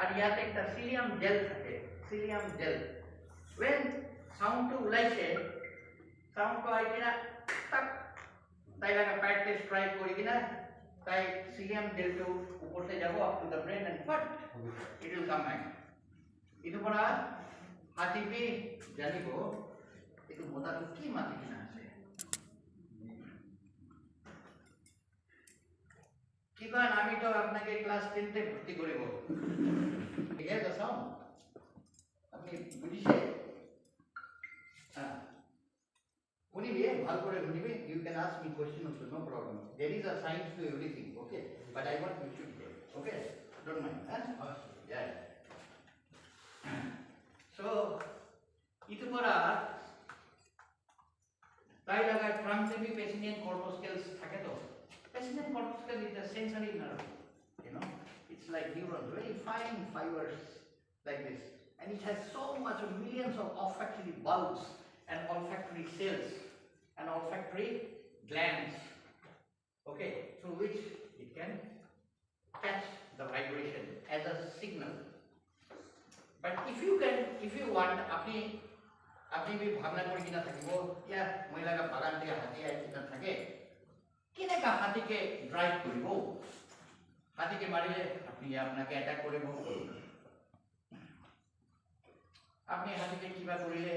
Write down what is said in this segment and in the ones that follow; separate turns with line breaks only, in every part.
আর ইয়াতে একটা cilium jail থাকে, সিলিয়াম জেল। when সাউন্ডটো ওলাইছে, সাউন্ডটো আই কিনা তাক তাই লাগা প্যাটে স্ট্রাইক করি কিনা তাই সিলিয়াম জেলটো উপরতে যাব up to the brain and fat it will come back. ইটো পৰা হাতিপি জানিব এইটো মতাটো কি মাতি কিনা আছে। কি কারণ আমি তো আপনাকে ক্লাস 10 তে ভর্তি করিব। হিয়ার দ্য সাউন্ড আপনি বুঝিছে? হ্যাঁ শুনিবে, ভালো করে শুনিবে। You can ask me question also, no problem. There is a science to everything, okay? But I want you should get, okay? Don't mind, হ্যাঁ? ইয়া। সো itu পড়া তাই লাগা ট্রান্সিবি পেসিনিয়ান কর্পাসকলস থাকে তো। Pescinian corpuscle is a sensory nerve, you know. It's like neurons, very fine fibers like this, and it has so much of millions of olfactory bulbs and olfactory cells and olfactory glands, okay, through which it can catch the vibration as a signal. But if you want, আপনি भी ভাবনা করে কিনা থাকিব ইয়া মহিলাগা বাগান থেকে হাতি I কিনা থাকে কেনেকা হাতিকে ড্রাইভ কৰিব, হাতিকে মাৰিলে আপনি আপনাকে অ্যাটাক কৰিব, আপনি হাতিকে কিবা কৰিলে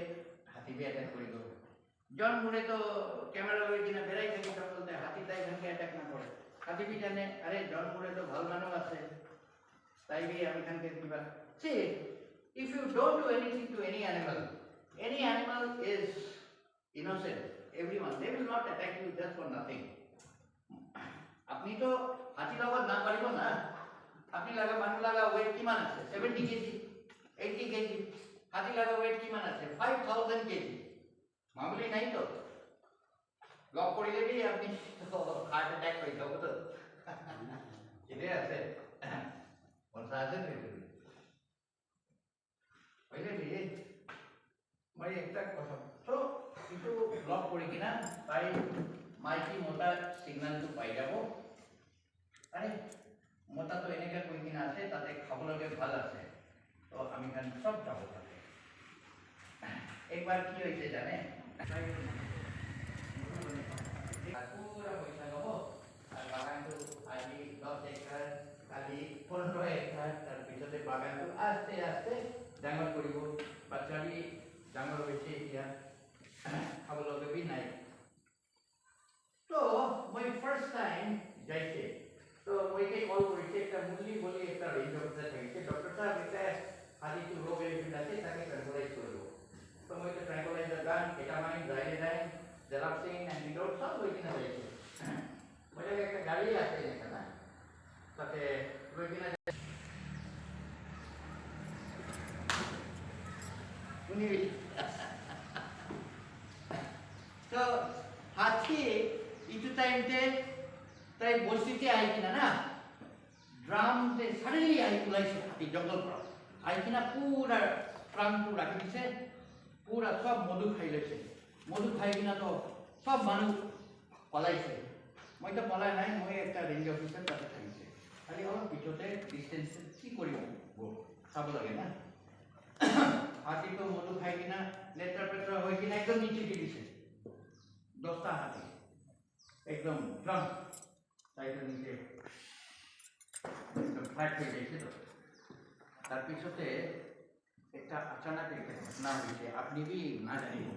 হাতিকে অ্যাটাক কৰিব। জন মুরে তো ক্যামেরা লৈ কিনা বেড়াই থাকি বলতে হাতি তাই ভাঙকে অ্যাটাক না করে। হাতি বি জানে আরে জন মুরে তো ভাল মানুষ আছে তাই বি আমি খানকে কিবা। See, if you don't do anything to any animal is innocent. Everyone, they will not attack you just for nothing. আপনি তো হাতি লগত না পারিব না। আপনি লাগা মানুষ লাগা ওয়েট কিমান আছে? 70 কেজি, 80 কেজি। হাতি লাগা ওয়েট কিমান আছে? 5000 কেজি। মামুলি নাই তো। লক করিলে বি আপনি হার্ট অ্যাটাক হয়ে যাব তো। এটাই আছে। পয়সা আছে তো। হইলে বি মই একটা কথা তো একটু ব্লক করি কিনা তাই মাইকি মোটা সিগন্যালটো পাই যাব। আরে মোটা তো এনেকা কই কিনা আছে তাতে খাবলকে ভাল আছে তো আমি খান সব যাব তাতে। একবার কি হইছে জানে? পুরা পয়সা লব আর বাগানটো আজি 10 একর কালি 15 একর তার পিছতে বাগানটো আস্তে আস্তে ডাঙর করিব। বাচ্চাটি ডাঙর হয়েছে এতিয়া খাবলকে বি নাই। তো মই ফার্স্ট টাইম যাইছে তো মইকে কল করেছে একটা মুরলি বলি একটা রেঞ্জ অফিসার থাকছে, ডক্টর সাহেব এটা হাতিটো রোগ এলিফেন্ট আছে তাকে ট্রাঙ্কুলাইজ করব। তো মই তো ট্রাঙ্কুলাইজার গান কেটামাইন জাইলেনাইন জেলাপসিন অ্যান্টিডোট সব ওই কিনা যাইছে। মই একটা গাড়ি আছে এখানে তাতে ওই কিনা শুনিবি। তো হাতি ইটু টাইমতে তাই বস্তিতে আই কিনা না ড্রামতে সাডেনলি আই ওলাইছে হাতি জঙ্গল পৰা আই কিনা পুরা ট্রাঙ্কটো রাখি দিছে, পুরা সব মধু খাই লৈছে। মধু খাই কিনা তো সব মানুষ পলাইছে। মই তো পলাই নাই, মই একটা রেঞ্জ অফিসার তাতে থাকিছে। খালি অলপ পিছতে ডিস্টেন্স কি কৰিব চাব লাগে না। হাতি তো মধু খাই কিনা লেট্রা পেট্রা হয়ে কিনা একদম নিচে দিছে। 10টা হাতি একদম ড্রাম তাই তো নিচে একদম ফ্ল্যাট হয়ে গেছে। তো তার পিছতে একটা আচানক একটা ঘটনা হয়েছে, আপনি বি না জানিব।